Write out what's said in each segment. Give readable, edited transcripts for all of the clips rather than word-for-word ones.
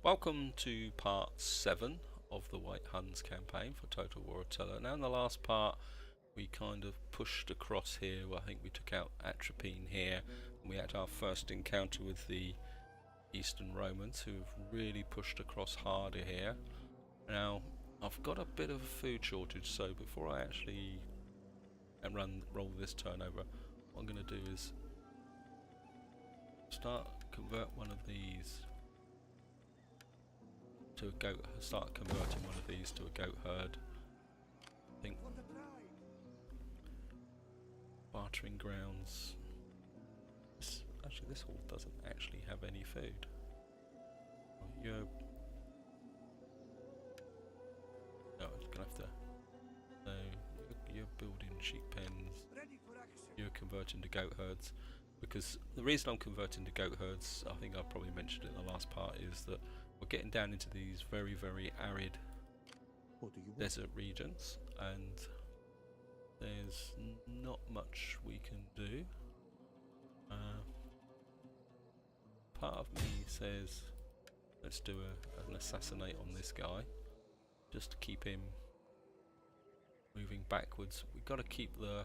Welcome to part 7 of the White Huns campaign for Total War Attila. Now in the last part we kind of pushed across here. I think we took out Attila here and we had our first encounter with the Eastern Romans who have really pushed across harder here. Now I've got a bit of a food shortage, so before I actually roll this turnover, what I'm going to do is convert one of these to a goat, start converting one of these to a goat herd. I think bartering grounds. This hall doesn't actually have any food. No, I'm gonna have to. No, you're building sheep pens. You're converting to goat herds. Because the reason I'm converting to goat herds, I think I probably mentioned it in the last part, is that we're getting down into these very, very arid desert regions, and there's not much we can do. Part of me says let's do an assassinate on this guy, just to keep him moving backwards. We've got to keep the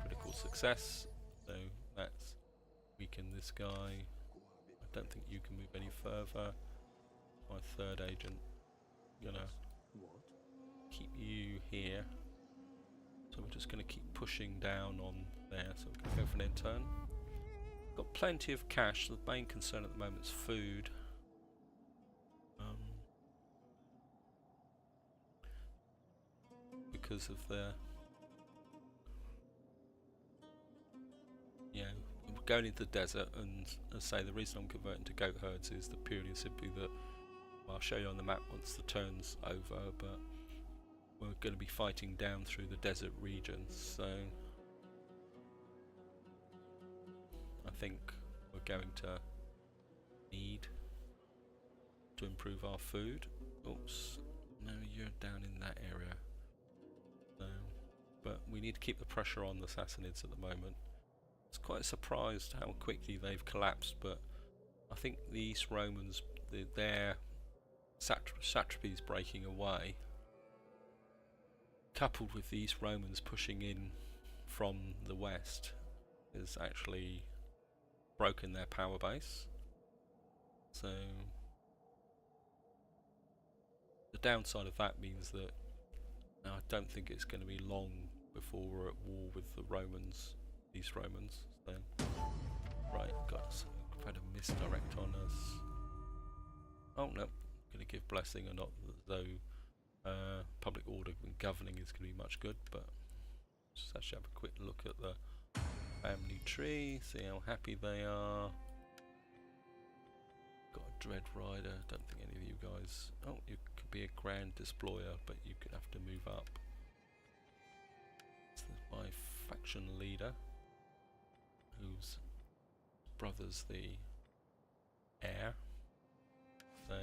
critical success, so that's weaken this guy. I don't think you can move any further. My third agent, gonna keep you here. So we're just gonna keep pushing down on there. So we're gonna go for an end turn. Got plenty of cash. The main concern at the moment is food. Because of the we're going into the desert, and as I say, the reason I'm converting to goat herds is that purely and simply that, well, I'll show you on the map once the turn's over, but we're going to be fighting down through the desert regions, so I think we're going to need to improve our food. Oops, no, you're down in that area. No, but we need to keep the pressure on the Sassanids at the moment. I was quite surprised how quickly they've collapsed, but I think the East Romans, their satrapies breaking away, coupled with the East Romans pushing in from the west, has actually broken their power base. So the downside of that means that I don't think it's going to be long before we're at war with the Romans, East Romans. So, right, we've had a misdirect on us. Oh no, going to give blessing, or not, though public order and governing is going to be much good. But just actually have a quick look at the family tree, see how happy they are. Got a Dread Rider. Don't think any of you guys. Oh, you could be a Grand Destroyer, but you could have to move up. This is my faction leader, whose brother's the heir. So,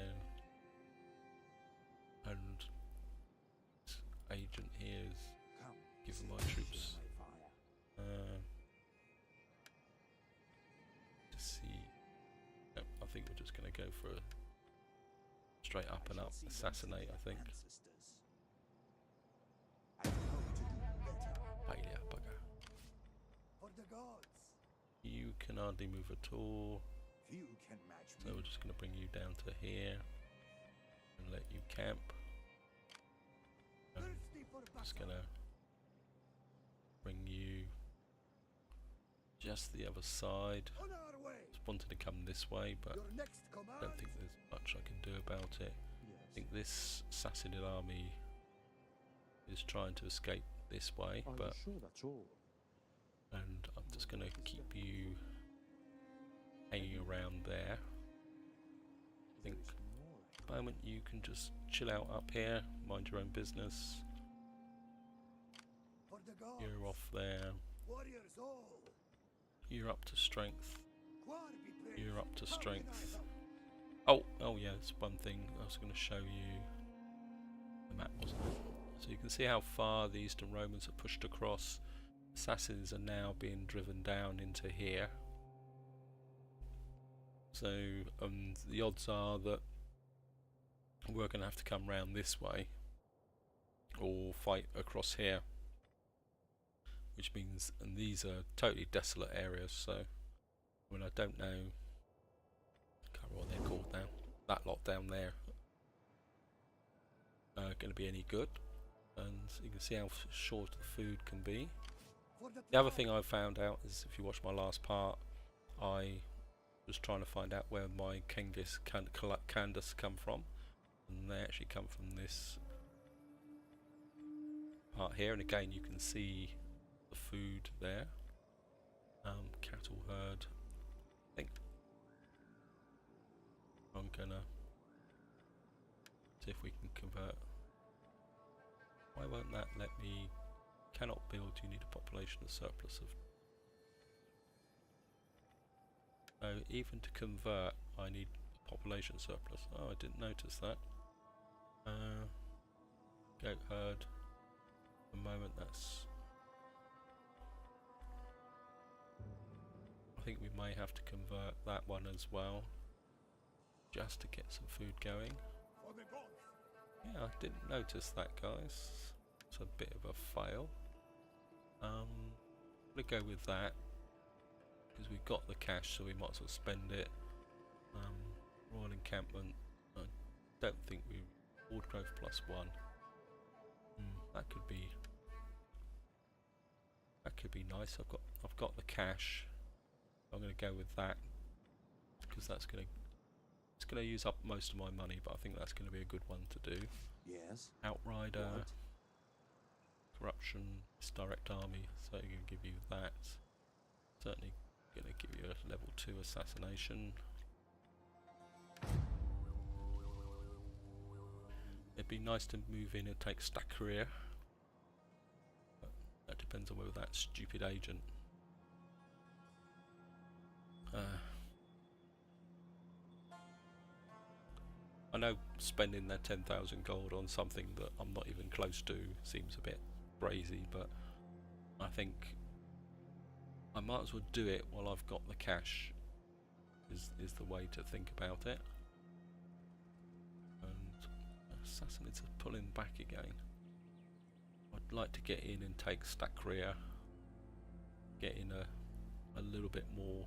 and this agent here is giving my troops to see. Yep, I think we're just going to go for a straight up and up assassinate, I think. Failure, bugger. You can hardly move at all, so we're just going to bring you down to here and let you camp. I'm just going to bring you just the other side. Just wanted to come this way, but I don't think there's much I can do about it. I think this Sassanid army is trying to escape this way, but and I'm just going to keep you hanging around there. I think at the moment you can just chill out up here, mind your own business. You're off there. You're up to strength. You're up to strength. Oh yeah, that's one thing I was going to show you. The map, wasn't it? So you can see how far the Eastern Romans have pushed across. Assassins are now being driven down into here. So the odds are that we're going to have to come round this way or fight across here, which means, and these are totally desolate areas, so I mean, I don't know, can't remember what they're called now, that lot down there, going to be any good. And you can see how short the food can be. The other thing I found out is, if you watch my last part, I was trying to find out where my Kengis Candace come from, and they actually come from this part here. And again, you can see the food there. Cattle herd. I think I'm gonna see if we can convert. Why won't that let me? Cannot build. You need a population of surplus of. So even to convert, I need a population surplus. Oh, I didn't notice that. Goat herd. At the moment, that's. I think we may have to convert that one as well, just to get some food going. Yeah, I didn't notice that, guys. It's a bit of a fail. I'm gonna go with that because we've got the cash, so we might as well spend it. Royal encampment. I don't think we Ward growth +1. That could be nice. I've got the cash. I'm gonna go with that because it's gonna use up most of my money, but I think that's gonna be a good one to do. Yes. Outrider. What? Corruption, direct army, so I'm going to give you that. Certainly going to give you a level 2 assassination. It'd be nice to move in and take Stakhr, but that depends on whether that stupid agent. I know spending that 10,000 gold on something that I'm not even close to seems a bit crazy, but I think I might as well do it while I've got the cash is the way to think about it. And Assassinates are pulling back again. I'd like to get in and take Stakhr, get in a little bit more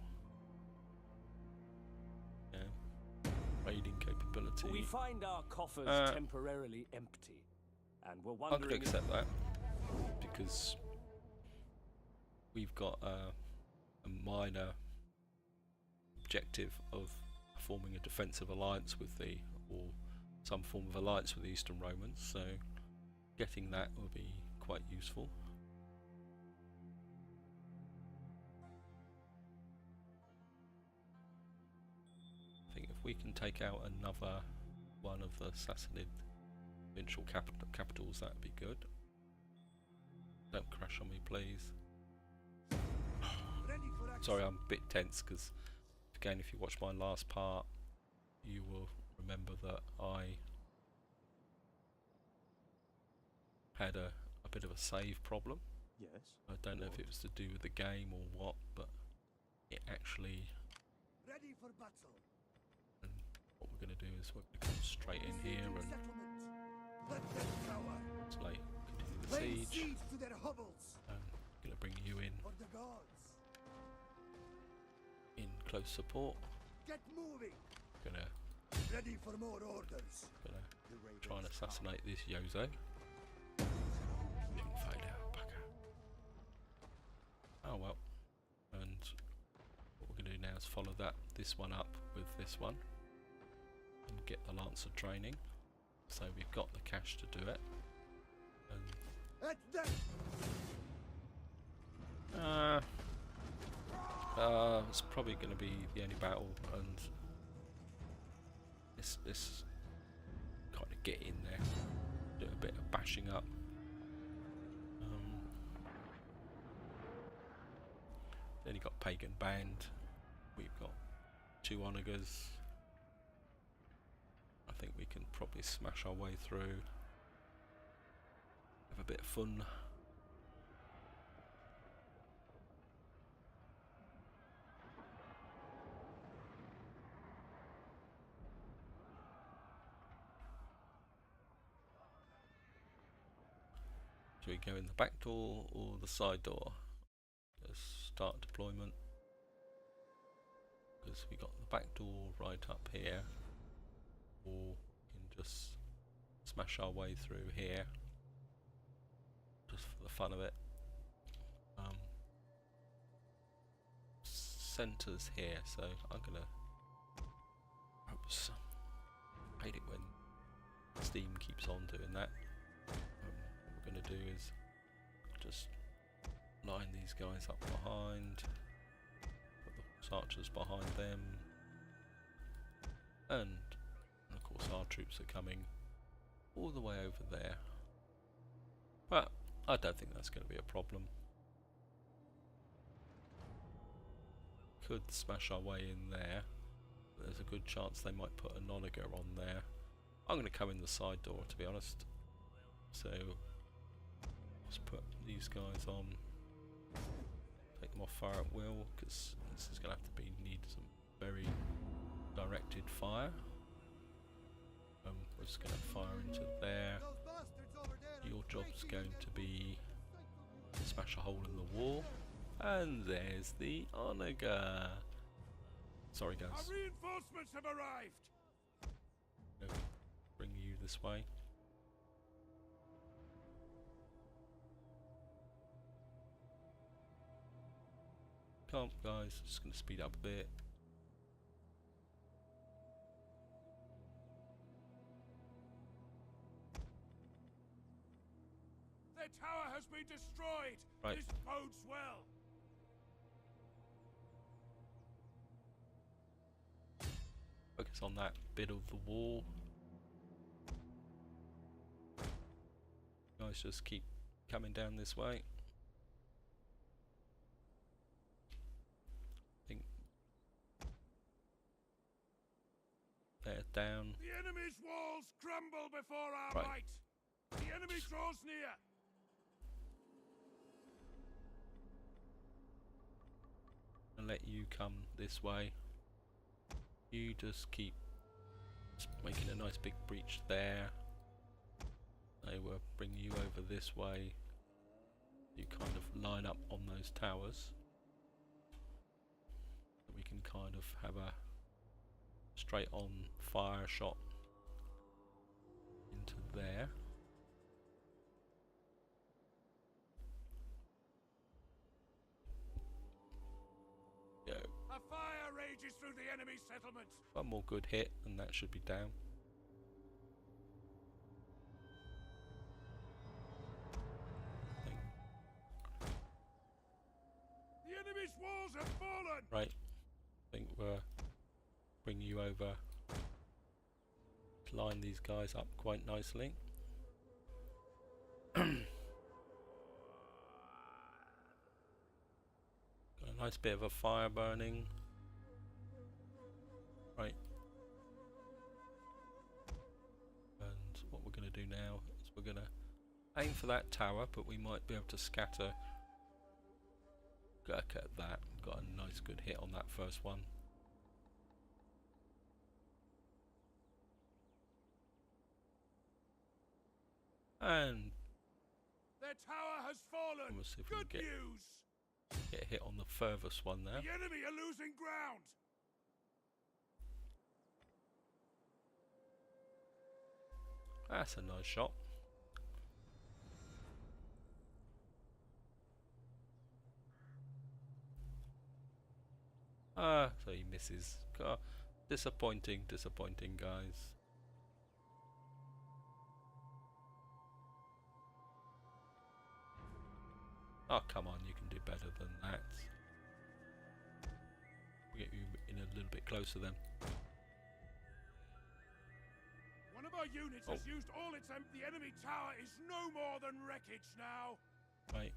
raiding capability. We find our coffers temporarily empty, and we're I'm wondering. going to accept that because we've got a minor objective of forming a defensive alliance with or some form of alliance with the Eastern Romans, so getting that will be quite useful. I think if we can take out another one of the Sassanid provincial capitals, that'd be good. Don't crash on me, please. Sorry, I'm a bit tense because, again, if you watch my last part, you will remember that I had a bit of a save problem. Yes. I don't know if it was to do with the game or what, but it actually. Ready for battle. And what we're going to do is we're going to come straight in here and continue the siege. To their hovels. I'm going to bring you in For the gods. close support. Get moving. Gonna Ready for more orders. try and assassinate this Yozo. Didn't fade out, bugger. Oh well. And what we're going to do now is follow this one up with this one and get the Lancer training. So we've got the cash to do it. And At them. it's probably going to be the only battle, and this kind of get in there, do a bit of bashing up. Then you got Pagan Band. We've got 2 onagers. I think we can probably smash our way through. Have a bit of fun. we go in the back door or the side door? Let's start deployment. Because we got the back door right up here. Or we can just smash our way through here. Just for the fun of it. Centre's here, so I'm gonna. Oops. I hate it when Steam keeps on doing that. What we're gonna do is just line these guys up behind, put the horse archers behind them, and of course our troops are coming all the way over there. But I don't think that's going to be a problem. Could smash our way in there. There's a good chance they might put a Noniger on there. I'm going to come in the side door, to be honest. So let's put these guys on. Take them off fire at will, because this is going to have to need some very directed fire. We're just going to fire into there. Your job's going to be to smash a hole in the wall. And there's the Onager. Sorry guys. Our reinforcements have arrived. Bring you this way. Come guys, just going to speed up a bit. Their tower has been destroyed. Right. This bodes well. Focus on that bit of the wall. Guys, just keep coming down this way. I think they're down. The enemy's walls crumble before our Right. might. The enemy draws near. And let you come this way. You just keep making a nice big breach there. They will bring you over this way. You kind of line up on those towers. We can kind of have a straight on fire shot into there. Go. A fire rages through the enemy settlement. One more good hit and that should be down. The enemy's walls have fallen. Right, I think we're bring you over. Line these guys up quite nicely. Got a nice bit of a fire burning. Right. And what we're going to do now is we're going to aim for that tower, but we might be able to scatter. Look at that. Got a nice good hit on that first one. And Their tower has fallen. we'll see if we Good can news. get a hit on the furthest one there. The enemy are losing ground. That's a nice shot. So he misses. God, disappointing, guys. Oh, come on, you can do better than that. We'll get you in a little bit closer then. One of our units has used all its the enemy tower is no more than wreckage now. Right.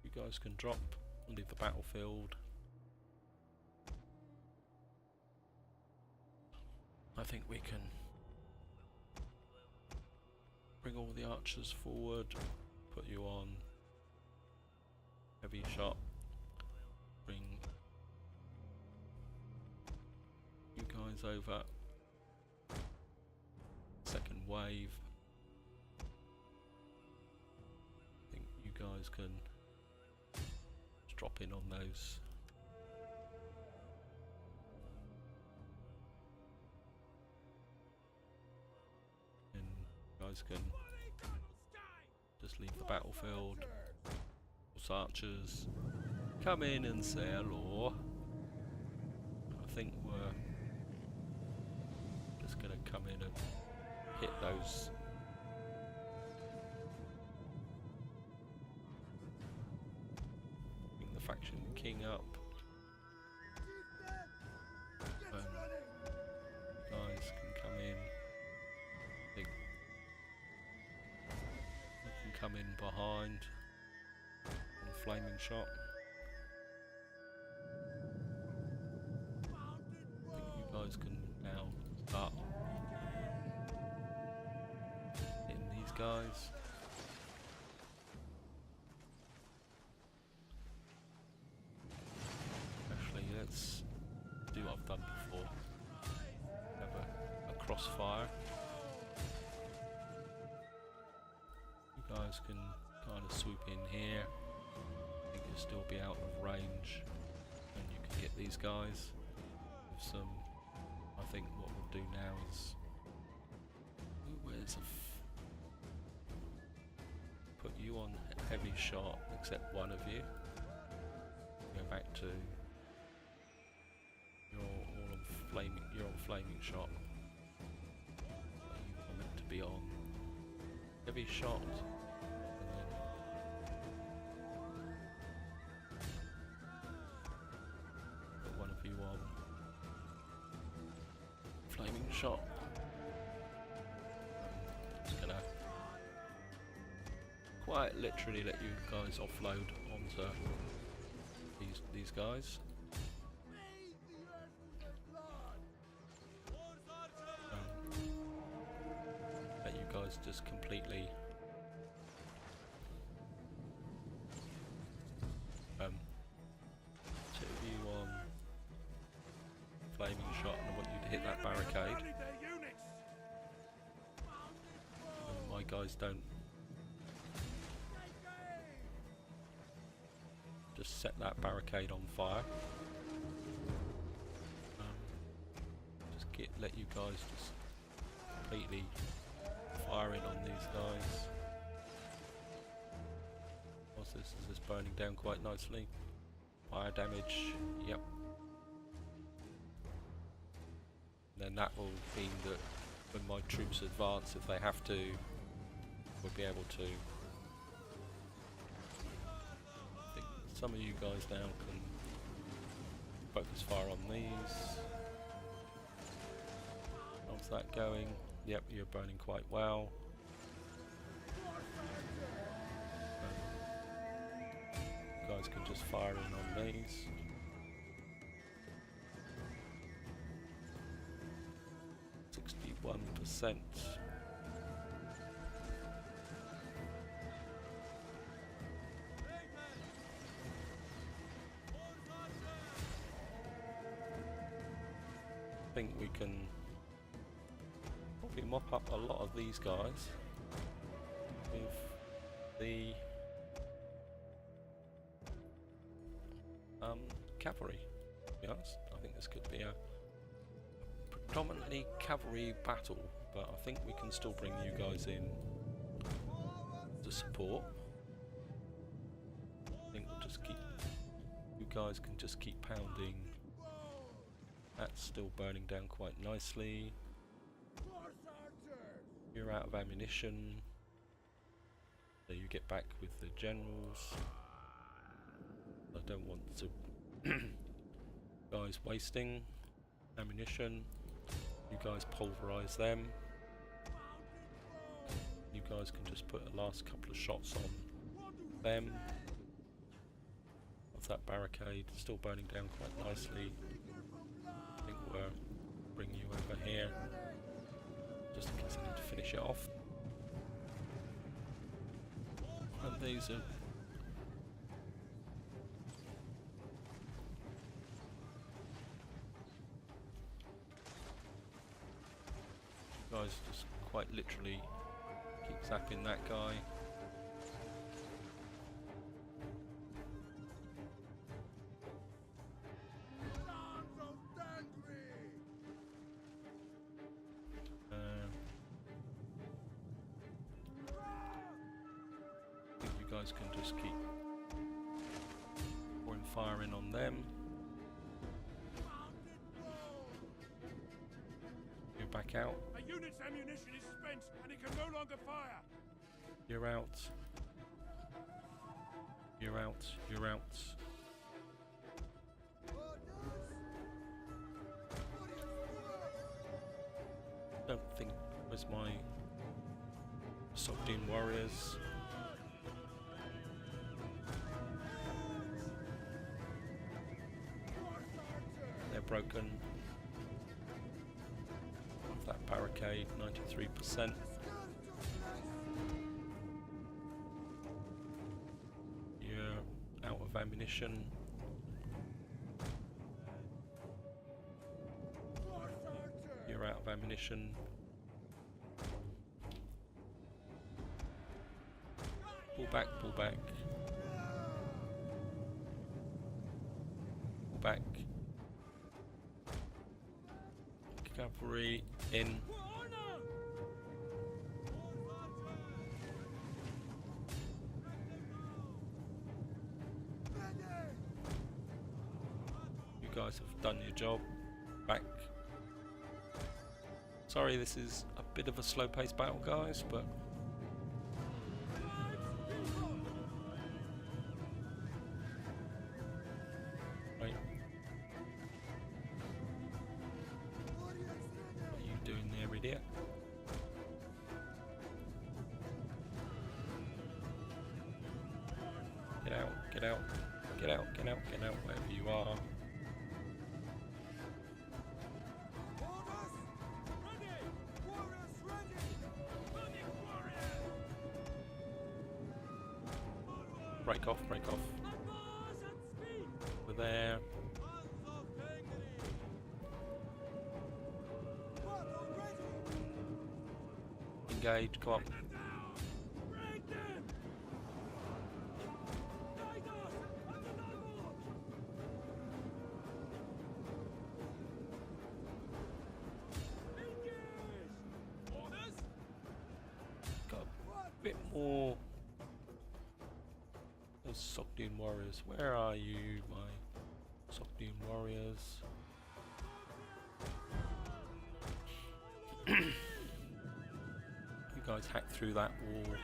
You guys can drop and leave the battlefield. I think we can bring all the archers forward, put you on heavy shot, bring you guys over, second wave, guys can just drop in on those. And you guys can just leave the battlefield. Horse archers, come in and say hello. I think we're just going to come in and hit those. Bring the faction king up. And you guys can come in. You can come in behind. Flaming shot. I think you guys can now start hitting these guys. Actually, let's do what I've done before. Have a crossfire. You guys can kind of swoop in here. You'll still be out of range, and you can get these guys with some. I think what we'll do now is, where's put you on heavy shot, except one of you. Go back to you're all on flaming. You're on flaming shot. You are meant to be on heavy shot. Flaming shot. I'm just gonna quite literally let you guys offload onto these guys. Let you guys just completely two of you on flaming shot, and I want you to hit that barricade. And my guys don't. Just set that barricade on fire. Just let you guys just completely fire in on these guys. What's this? Is this burning down quite nicely? Fire damage. Yep. Then that will mean that when my troops advance, if they have to, we'll be able to. I think some of you guys now can focus fire on these. How's that going? Yep, you're burning quite well. You guys can just fire in on these. %. I think we can probably mop up a lot of these guys with the cavalry, to be honest. I think this could be a predominantly cavalry battle, but I think we can still bring you guys in to support. I think we'll just keep, you guys can just keep pounding. That's still burning down quite nicely. You're out of ammunition, so you get back with the generals. I don't want to guys wasting ammunition. You guys pulverize them. You guys can just put a last couple of shots on them. Of that barricade, still burning down quite nicely. I think we'll bring you over here, just in case I need to finish it off. And these are guys just quite literally keep zapping that guy. guys can just keep pouring fire in on them. You're back out. A unit's ammunition is spent and it can no longer fire. You're out. You're out. You're out. Don't think. Where's my Sogdian warriors? They're broken. Of that barricade, 93%. You're out of ammunition. You're out of ammunition. Pull back, pull back. Pull back. Cavalry in. You guys have done your job. Back. Sorry, this is a bit of a slow-paced battle, guys, but right. What are you doing there, idiot? Get out, get out, get out, get out, get out, wherever you are. Break off, break off. We're there. Engage, come on. Got a bit more. Those Sogdian warriors. Where are you, my Sogdian warriors? You guys hacked through that wall.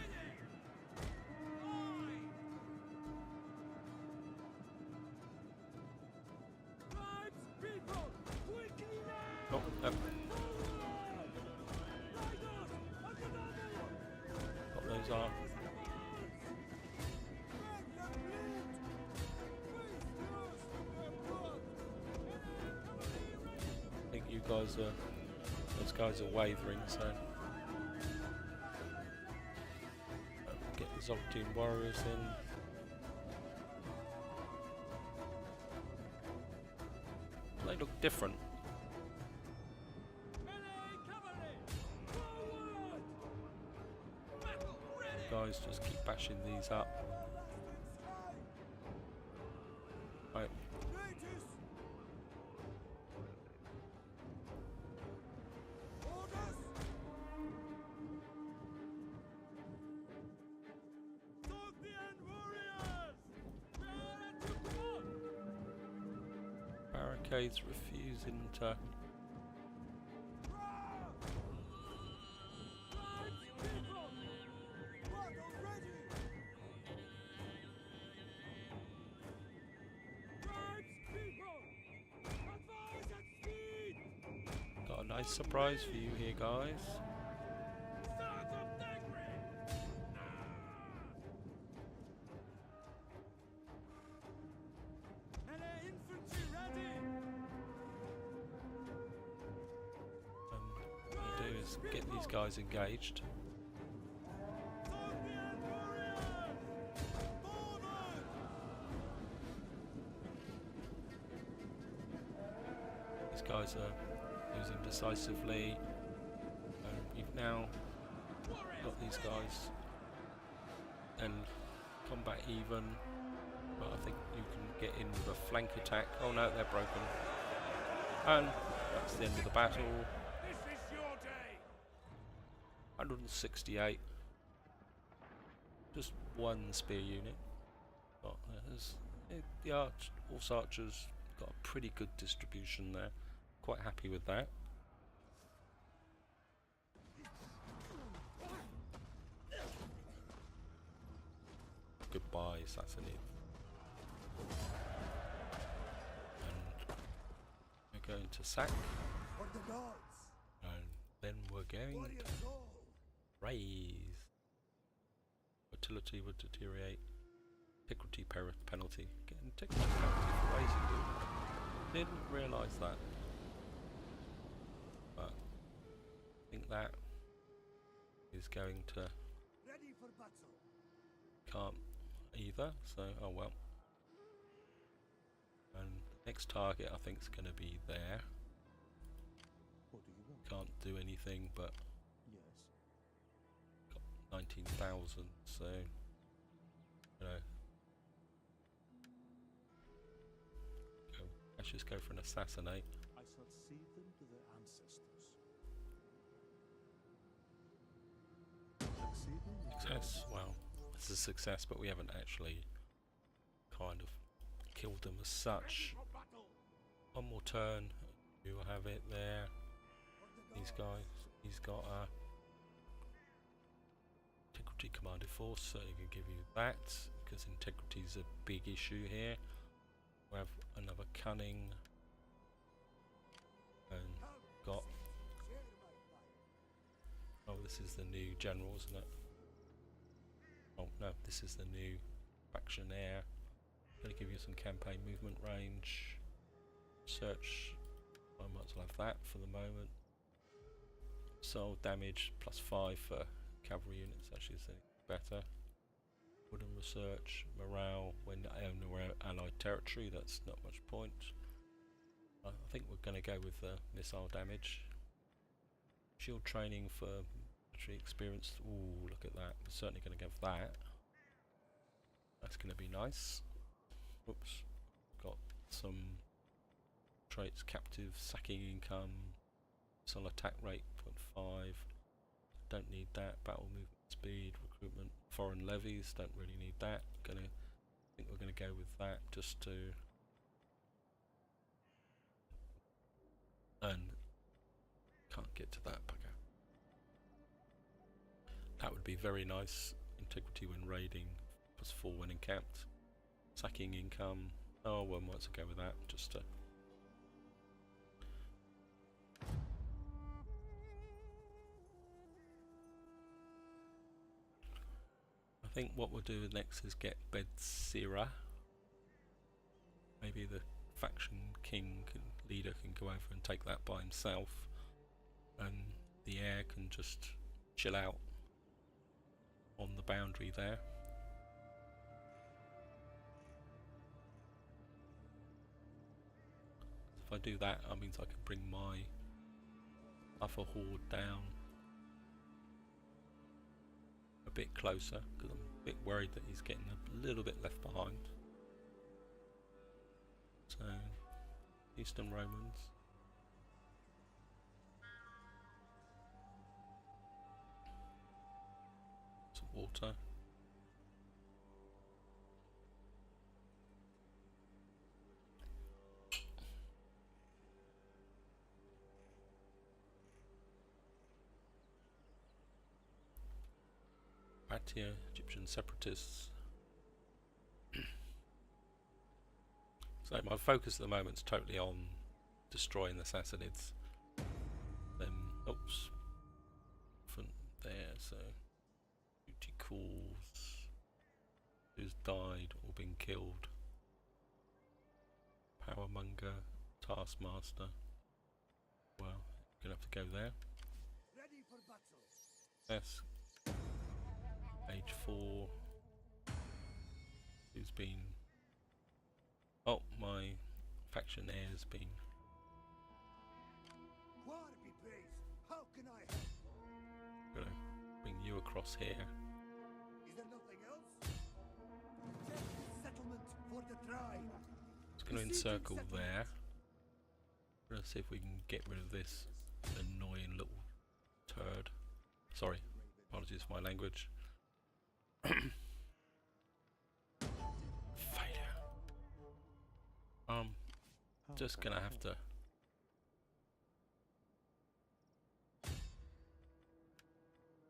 Oh, no. Got those arms. I think you guys are, those guys are wavering, so get the Sogdian warriors in. They look different. Guys, just keep bashing these up. Right. Barricades refusing to. Got a nice surprise for you here, guys. What we do is get these guys engaged. These guys are losing decisively. We've now got these guys and combat even, but I think you can get in with a flank attack. Oh no, they're broken. And that's the end of the battle. This is your day. 168. just one spear unit. Got, the horse archers got a pretty good distribution there. Quite happy with that. Goodbye, Sassanid. And we're going to sack. For the gods. And then we're going Warriors to all. raise. Fertility would deteriorate. Antiquity penalty. Get antiquity penalty for raising you. Didn't realise that. But I think that is going to Ready for battle. can't either, so oh well. And the next target I think is going to be there. What do you want? Can't do anything but Yes. got 19,000, so you know. Let's just go for an assassinate. I succeed them to their ancestors. Succeeding is Success. Well, it's a success, but we haven't actually kind of killed them as such. For battle. One more turn. You will have it there. For the These gods. guys. He's got a integrity commanded force, so he can give you that because integrity is a big issue here. We have another cunning and got. Share my fire. Oh, this is the new general, isn't it? Oh no, this is the new factionaire. Going to give you some campaign movement range. Search. I might as well have that for the moment. Soul damage +5 for cavalry units. Actually, is better. Wooden research, morale when own allied territory. That's not much point. I think we're going to go with the missile damage. Shield training for military experience. Ooh, look at that. We're certainly going to go for that. That's going to be nice. Oops. Got some traits: captive, sacking income, missile attack rate 0.5. Don't need that. Battle movement speed, recruitment, foreign levies. Don't really need that. I think we're gonna go with that just to. And can't get to that bugger. That would be very nice. Integrity when raiding, +4 when encamped. Sacking income. Oh well, might as well go with that just to. I think what we'll do next is get Bedsira. Maybe the faction leader can go over and take that by himself, and the heir can just chill out on the boundary there. If I do that, that means I can bring my other horde down a bit closer, because I'm a bit worried that he's getting a little bit left behind. So, Eastern Romans. Some water. Attila, Egyptian separatists. So my focus at the moment is totally on destroying the Sassanids. Then, oops, from there. So, duty calls. Who's died or been killed? Powermonger, Taskmaster. Well, gonna have to go there. Ready for battle. Yes. Age 4. Who's been? Oh, my faction heir has been. War be praised. How can I help? Gonna bring you across here. Is there nothing else? Settlement for the tribe. It's gonna encircle there. Gonna see if we can get rid of this annoying little turd. Sorry, apologies for my language. just gonna have to.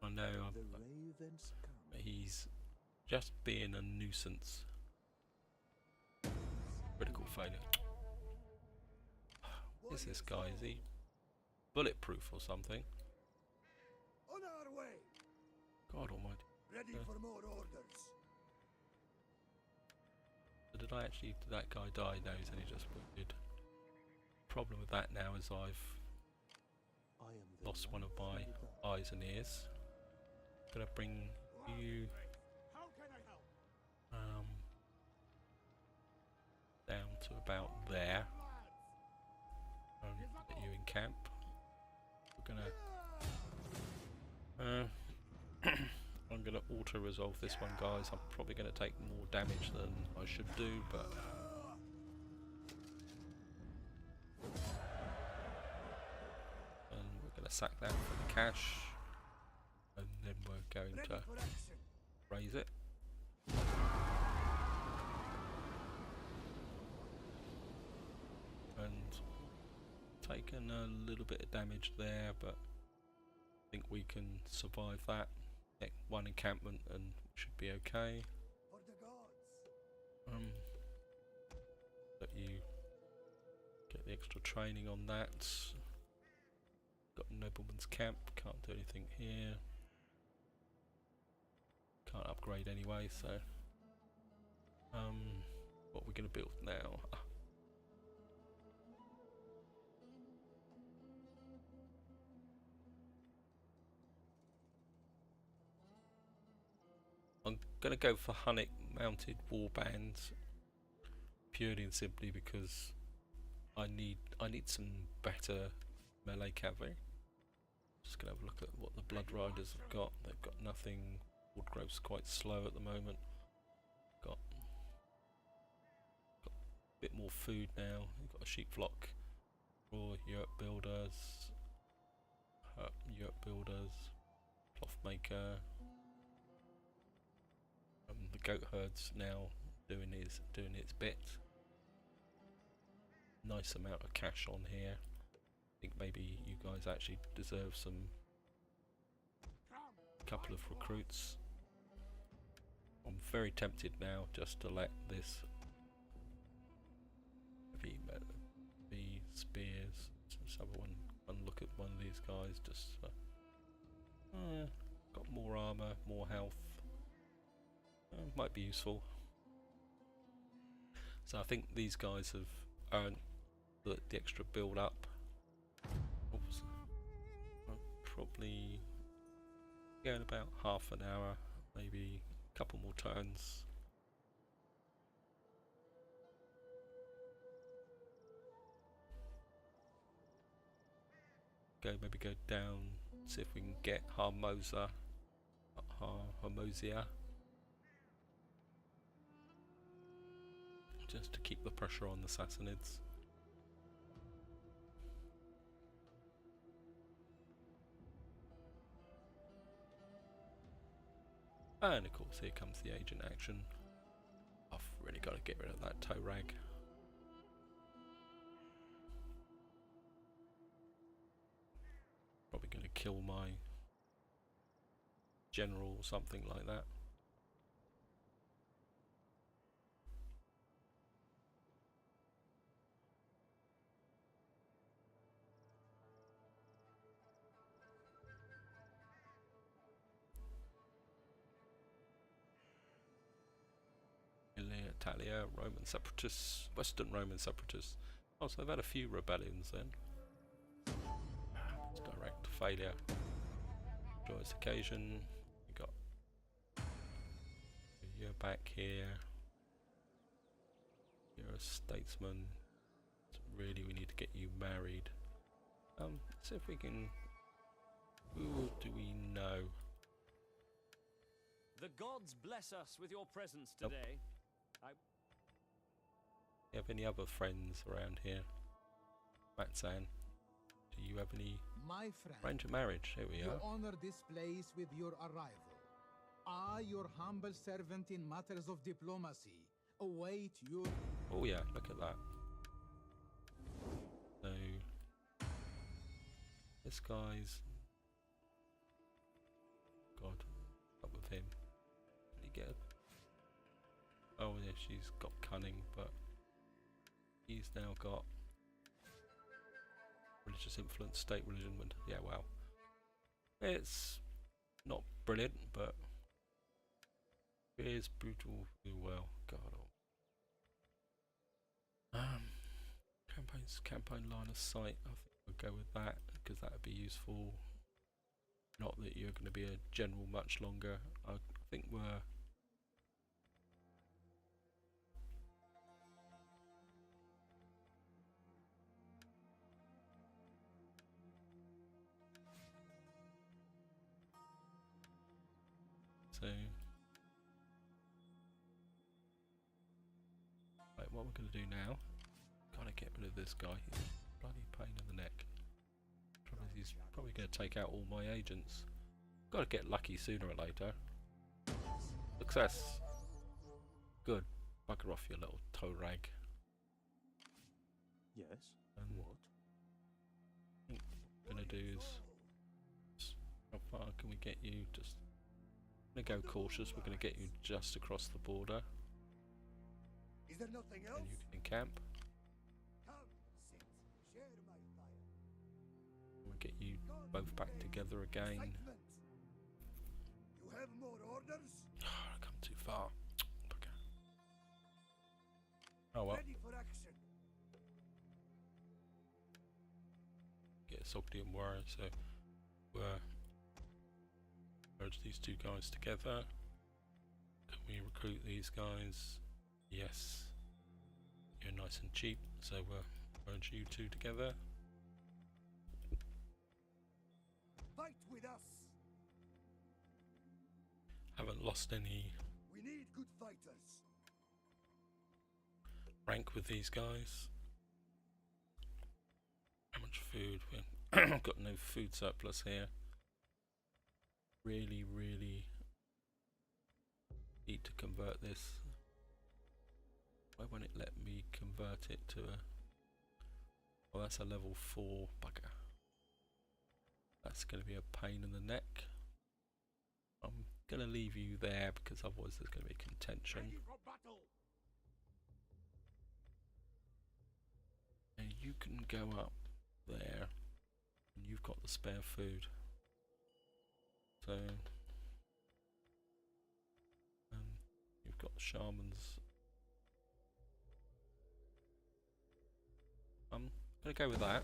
I know The ravens come. he's just being a nuisance. Critical failure. What is this guy? Is he bulletproof or something? On our way. God almighty. Ready for more orders. So did that guy die? No, he's only just wounded. Problem with that now is I've I am the lost one of my light from the dark. eyes and ears. Gonna bring you How can I help? down to about there. Lads, Let you in camp. We're gonna I'm gonna auto resolve this one, guys. I'm probably gonna take more damage than I should do, but and we're gonna sack that for the cash, and then we're going Ready to for action. raise it. And taken a little bit of damage there, but I think we can survive that. One encampment and should be okay. For the gods. Let you get the extra training on that. Got nobleman's camp, can't do anything here. Can't upgrade anyway, so what we're gonna build now. I'm gonna go for Hunnic mounted warbands purely and simply because I need some better melee cavalry. Just gonna have a look at what the Blood Riders have got. They've got nothing. Woodgrove's quite slow at the moment. Got a bit more food now. You've got a sheep flock. Raw yurt builders. Yurt builders. Cloth maker. The goat herd's now doing its bit. Nice amount of cash on here. I think maybe you guys actually deserve some couple of recruits. I'm very tempted now just to let this the spears. Let's have one look at one of these guys. Just got more armor, more health. Might be useful. So I think these guys have earned the extra build up. Oops. I'll probably go in about half an hour, maybe a couple more turns. Maybe go down, see if we can get Harmosia. Just to keep the pressure on the Sassanids. And of course here comes the agent action. I've really got to get rid of that tow rag. Probably going to kill my general or something like that. Attila, Roman separatists, Western Roman separatists. Oh, so they've had a few rebellions then. It's direct failure. Joyous occasion. You got you're back here. You're a statesman. So really, we need to get you married. Let's see if we can. Who do we know? The gods bless us with your presence Nope. today. Do you have any other friends around here? Matsan, do you have any My friend, arrange a marriage? Here we you are. honor this place with your arrival. I, your humble servant in matters of diplomacy, await your... Oh yeah, look at that. This guy's... God, up with him. Did he get a... Oh yeah, she's got cunning, but he's now got religious influence, state religion. Yeah, wow. It's not brilliant, but it is brutal. Well, God. Campaign line of sight. I think we'll go with that because that would be useful. Not that you're going to be a general much longer. I think we're... So... Right, what we're going to do now... Gotta get rid of this guy. He's a bloody pain in the neck. Trouble is he's probably going to take out all my agents. Gotta get lucky sooner or later. Success! Good. Bugger off, you little toe rag. Yes. And What? I think what we're going to do is... How far can we get you? Just... I'm going to go cautious. We're going to get you just across the border. Is there nothing And else? you can encamp. Come, sit, share my fire. We'll get you both back together again. Excitement. You have more orders? I come too far. Bugger. Oh well. Ready for action. Get Sogdian warrior, so we're merge these two guys together. Can we recruit these guys? Yes. You're nice and cheap, so we'll merge you two together. Fight with us. Haven't lost any We need good fighters. rank with these guys. How much food? We've got no food surplus here. Really need to convert this. Why won't it let me convert it to a... Oh, that's a level 4 bugger. That's going to be a pain in the neck. I'm going to leave you there because otherwise there's going to be contention. Ready for battle. And you can go up there and you've got the spare food. So... you've got shamans. I'm going to go with that.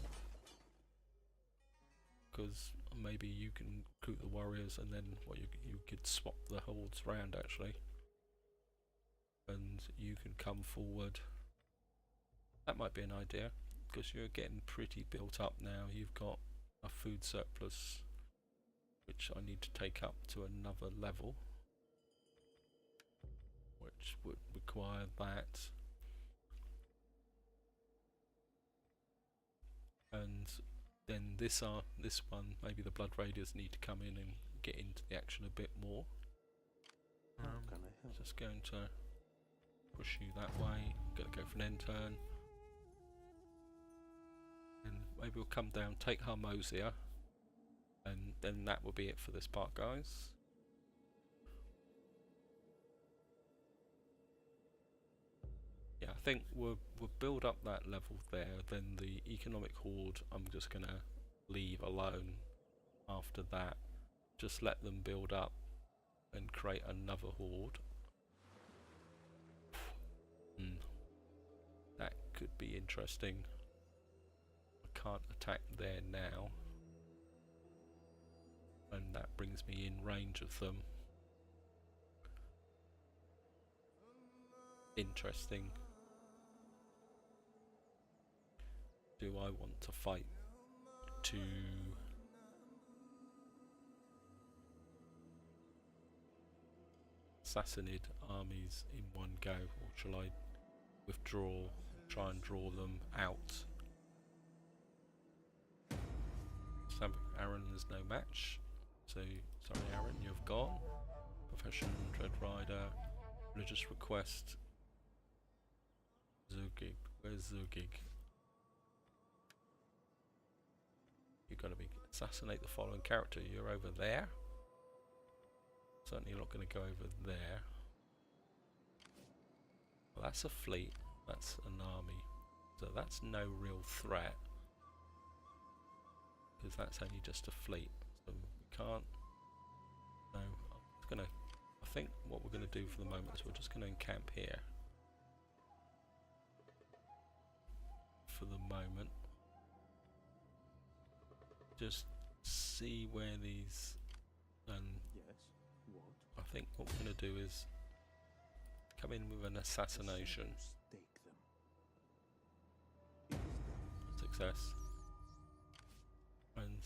Because maybe you can recruit the warriors and then you could swap the holds around actually. And you can come forward. That might be an idea. Because you're getting pretty built up now. You've got a food surplus. Which I need to take up to another level. Which would require that. And then this one, maybe the Blood Raiders need to come in and get into the action a bit more. How can I help? Just going to push you that way. Gonna go for an end turn. And maybe we'll come down, take Harmosia. And then that will be it for this part, guys. Yeah, I think we'll build up that level there. Then the economic horde, I'm just gonna leave alone. After that, just let them build up and create another horde. That could be interesting. I can't attack there now. And that brings me in range of them. Interesting. Do I want to fight to assassinate armies in one go, or shall I withdraw, try and draw them out? Sam Aaron is no match. So, sorry Aaron, you've gone. Profession, Dread Rider, Religious Request. Zugig, where's Zugig? You've got to be assassinate the following character. You're over there. Certainly not going to go over there. Well, that's a fleet. That's an army. So that's no real threat. Because that's only just a fleet. So we can't... No, I'm gonna... I think what we're going to do for the moment is we're just going to encamp here. For the moment. Just see where these... Yes. What? I think what we're going to do is come in with an assassination. Stake them. Success. And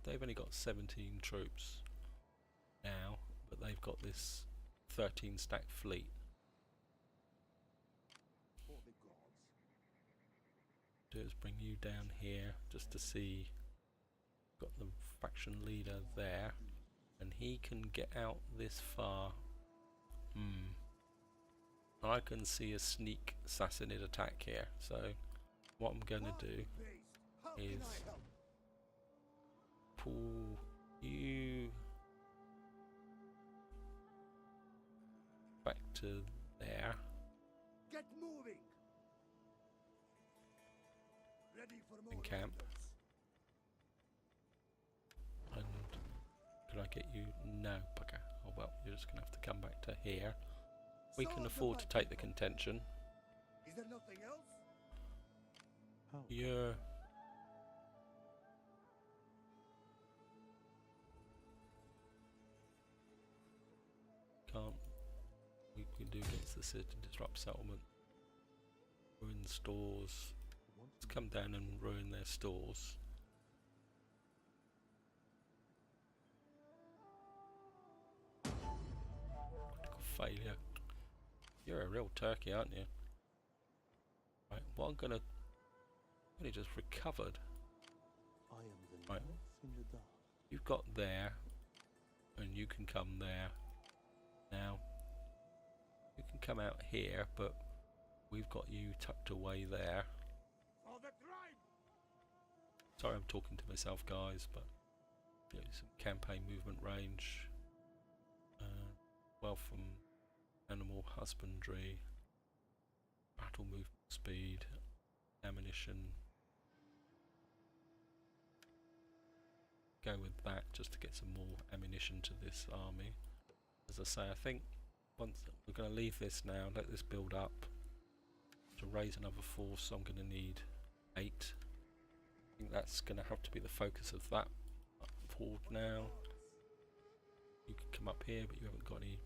they've only got 17 troops now, but they've got this 13 stack fleet. For the gods. Do is bring you down here just to see. Got the faction leader there, and he can get out this far. I can see a sneak assassinate attack here, so what I'm going to do How can is I help? pull you back to there. Get moving. Ready for more Encamp. orders. And could I get you? No, bugger. Oh well, you're just going to have to come back to here. We can Solve the afford to fight. take the contention. Is there nothing else? How? You're... Can't... We can do against the city, disrupt settlement. Ruin stores. Let's come down and ruin their stores. Critical failure. You're a real turkey, aren't you? Right, what I'm gonna... Only just recovered. I am the Right. north in the dark. You've got there, and you can come there. Now, you can come out here, but we've got you tucked away there. For the tribe! Sorry, I'm talking to myself, guys, but you know, some campaign movement range, wealth from animal husbandry, battle movement speed, ammunition. Go with that just to get some more ammunition to this army. As I say, I think once we're going to leave this now, let this build up. To raise another force, I'm going to need 8. I think that's going to have to be the focus of that horde now. You can come up here, but you haven't got any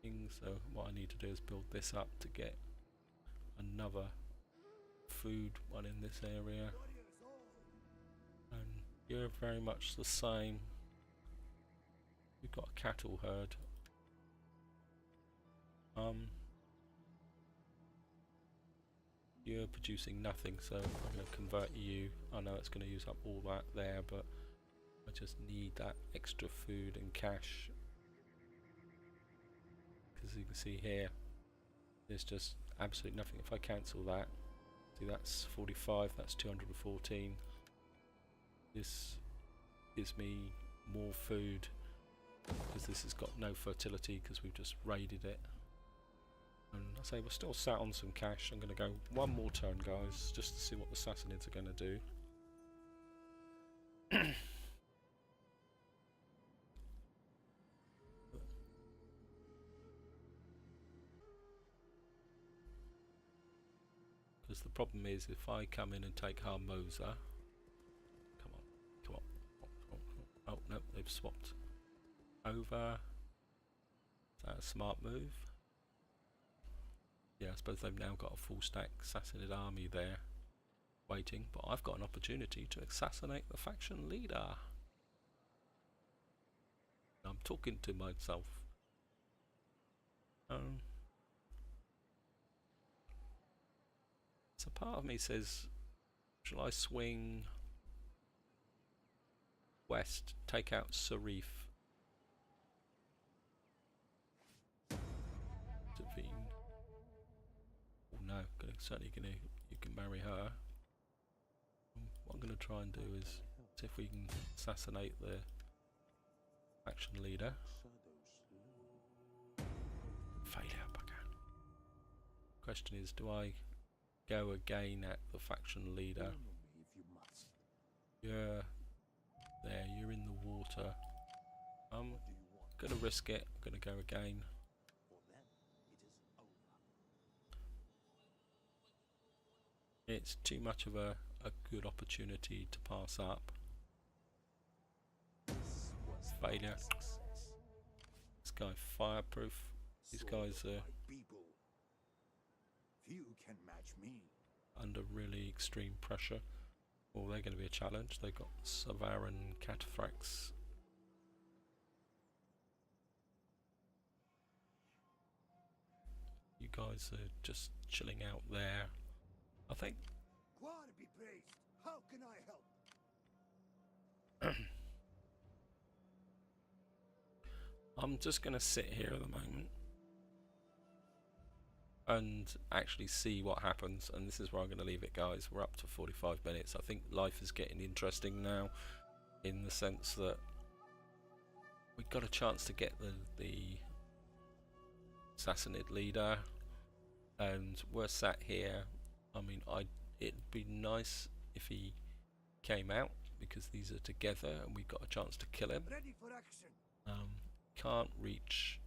things, so what I need to do is build this up to get another food one in this area. And you're very much the same. You've got a cattle herd. You're producing nothing, so I'm going to convert you. I know it's going to use up all that there, but I just need that extra food and cash. Because you can see here, there's just absolutely nothing. If I cancel that, see that's 45, that's 214. This gives me more food, because this has got no fertility because we've just raided it. And I say we're still sat on some cash. I'm going to go one more turn, guys, just to see what the Sassanids are going to do. Because the problem is, if I come in and take Harmosa, come on, come on, oh no, they've swapped over. Is that a smart move? Yeah, I suppose they've now got a full stack Sassanid army there waiting, but I've got an opportunity to assassinate the faction leader. I'm talking to myself. So part of me says, shall I swing west, take out Sarif? Devine. Oh no, certainly you can marry her. What I'm going to try and do is See if we can assassinate the faction leader. Failure, bugger. Question is, do I go again at the faction leader? Follow me if you must. You're there, you're in the water. I'm What do you want? gonna risk it. I'm gonna go again. For them, it is over. It's too much of a good opportunity to pass up. This was Failure. success. This guy fireproof. These guys Sword of are my people. Few can match me. under really extreme pressure. Well, they're going to be a challenge. They've got Savaran cataphracts. You guys are just chilling out there. I think God be praised. How can I help? I'm just going to sit here at the moment and actually see what happens, and this is where I'm going to leave it, guys. We're up to 45 minutes. I think life is getting interesting now, in the sense that we got a chance to get the Sassanid leader, and we're sat here. I mean, it'd be nice if he came out, because these are together and we got a chance to kill him. Ready for action. Can't reach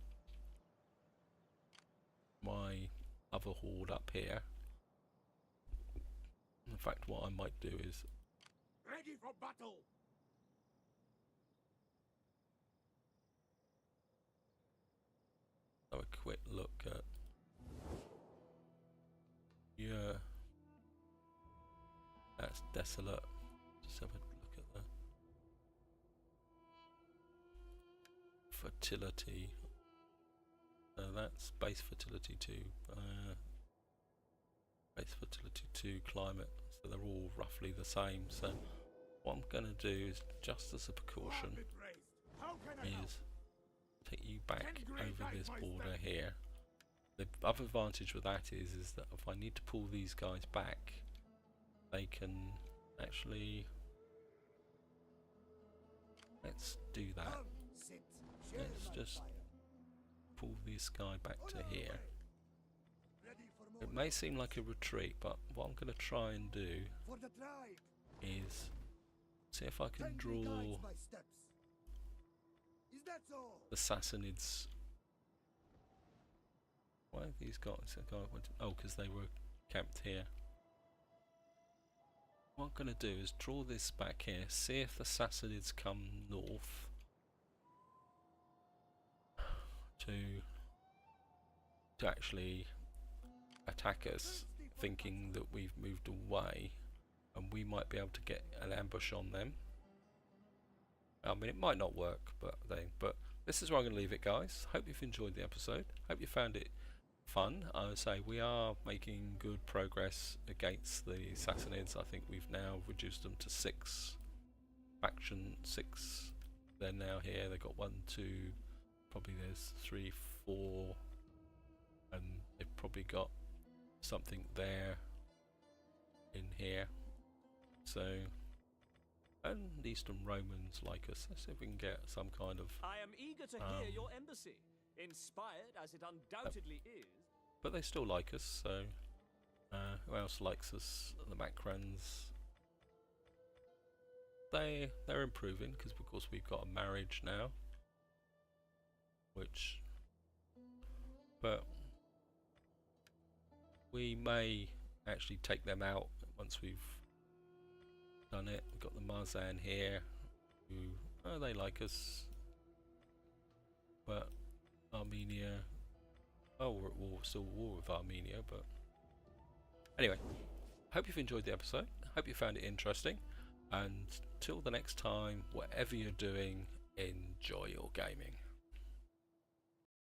my other horde up here. In fact, what I might do is Ready for battle! have a quick look at that's desolate. Just have a look at the fertility. That's base fertility 2, base fertility 2, climate. So they're all roughly the same. So what I'm gonna do is, just as a precaution, God be praised. How can I help? is take you back Can great over eyes this my border step? here. The other advantage with that is that if I need to pull these guys back, they can actually. Let's do that. Come, sit. Share Let's my just fire. pull this guy back On to our here. way. Ready for more It may seem like a retreat, but what I'm going to try and do for the tribe. is see if I can Kindly draw guides my steps. Is that so? the Sassanids. Why have these guys? Oh, because they were camped here. What I'm going to do is draw this back here, see if the Sassanids come north to actually attack us, thinking that we've moved away and we might be able to get an ambush on them. I mean, it might not work, but this is where I'm going to leave it, guys. Hope you've enjoyed the episode. Hope you found it fun. I would say we are making good progress against the Sassanids. I think we've now reduced them to 6 faction 6. They're now here. They've got 1, 2, probably there's 3, 4, and they've probably got something there in here. So, and Eastern Romans like us. Let's see if we can get some kind of. I am eager to hear your embassy, inspired as it undoubtedly is. But they still like us, so who else likes us? The Macrans. They're improving, because of course we've got a marriage now. But we may actually take them out once we've done it. We've got the Marzan here, who they like us, but Armenia. Oh, we're at war, still at war with Armenia, but anyway. Hope you've enjoyed the episode. Hope you found it interesting. And till the next time, whatever you're doing, enjoy your gaming.